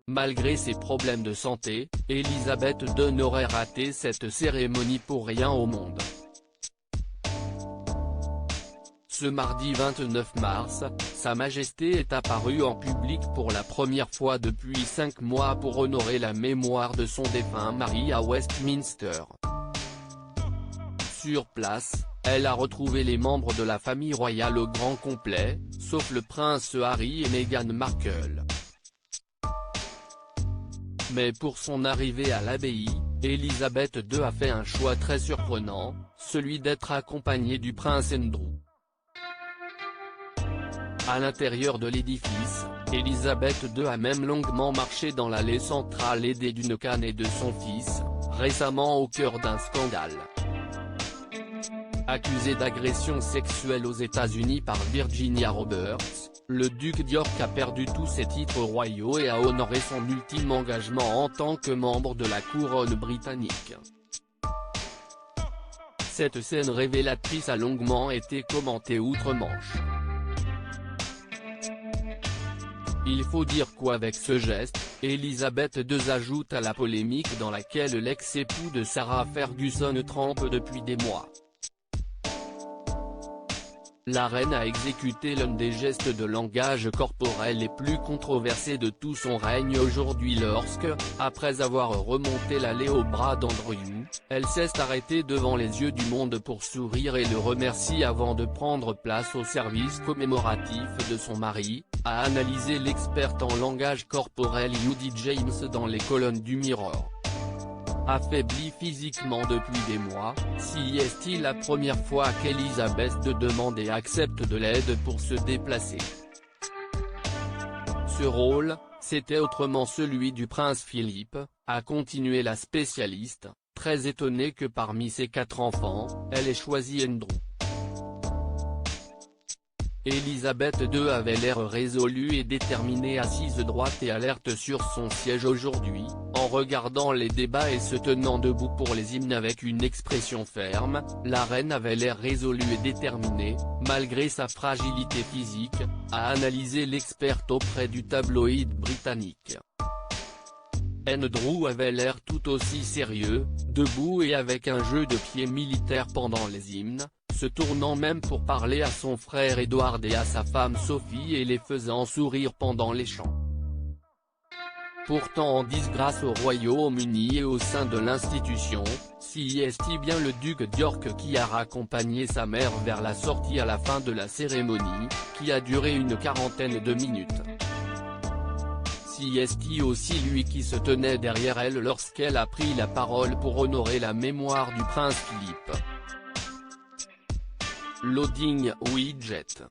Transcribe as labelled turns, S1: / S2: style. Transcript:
S1: Malgré ses problèmes de santé, Elisabeth II n'aurait raté cette cérémonie pour rien au monde. Ce mardi 29 mars, Sa Majesté est apparue en public pour la première fois depuis 5 mois pour honorer la mémoire de son défunt mari à Westminster. Sur place, elle a retrouvé les membres de la famille royale au grand complet, sauf le prince Harry et Meghan Markle. Mais pour son arrivée à l'abbaye, Elisabeth II a fait un choix très surprenant, celui d'être accompagnée du prince Andrew. À l'intérieur de l'édifice, Elisabeth II a même longuement marché dans l'allée centrale aidée d'une canne et de son fils, récemment au cœur d'un scandale. Accusé d'agression sexuelle aux États-Unis par Virginia Roberts, le duc d'York a perdu tous ses titres royaux et a honoré son ultime engagement en tant que membre de la couronne britannique. Cette scène révélatrice a longuement été commentée outre-Manche. Il faut dire qu'avec ce geste, Elisabeth II ajoute à la polémique dans laquelle l'ex-époux de Sarah Ferguson trempe depuis des mois. La reine a exécuté l'un des gestes de langage corporel les plus controversés de tout son règne aujourd'hui lorsque, après avoir remonté l'allée au bras d'Andrew, elle s'est arrêtée devant les yeux du monde pour sourire et le remercier avant de prendre place au service commémoratif de son mari, a analysé l'experte en langage corporel Judy James dans les colonnes du Mirror. Affaiblie physiquement depuis des mois, si est-il la première fois qu'Elisabeth II demande et accepte de l'aide pour se déplacer. Ce rôle, c'était autrement celui du prince Philippe, a continué la spécialiste, très étonnée que parmi ses 4 enfants, elle ait choisi Andrew. Elisabeth II avait l'air résolue et déterminée assise droite et alerte sur son siège aujourd'hui, en regardant les débats et se tenant debout pour les hymnes avec une expression ferme. La reine avait l'air résolue et déterminée, malgré sa fragilité physique, a analysé l'experte auprès du tabloïd britannique. Andrew avait l'air tout aussi sérieux, debout et avec un jeu de pied militaire pendant les hymnes, se tournant même pour parler à son frère Edward et à sa femme Sophie et les faisant sourire pendant les chants. Pourtant en disgrâce au Royaume-Uni et au sein de l'institution, si est bien le duc d'York qui a raccompagné sa mère vers la sortie à la fin de la cérémonie, qui a duré une quarantaine de minutes. Si est aussi lui qui se tenait derrière elle lorsqu'elle a pris la parole pour honorer la mémoire du prince Philippe. Loading widget.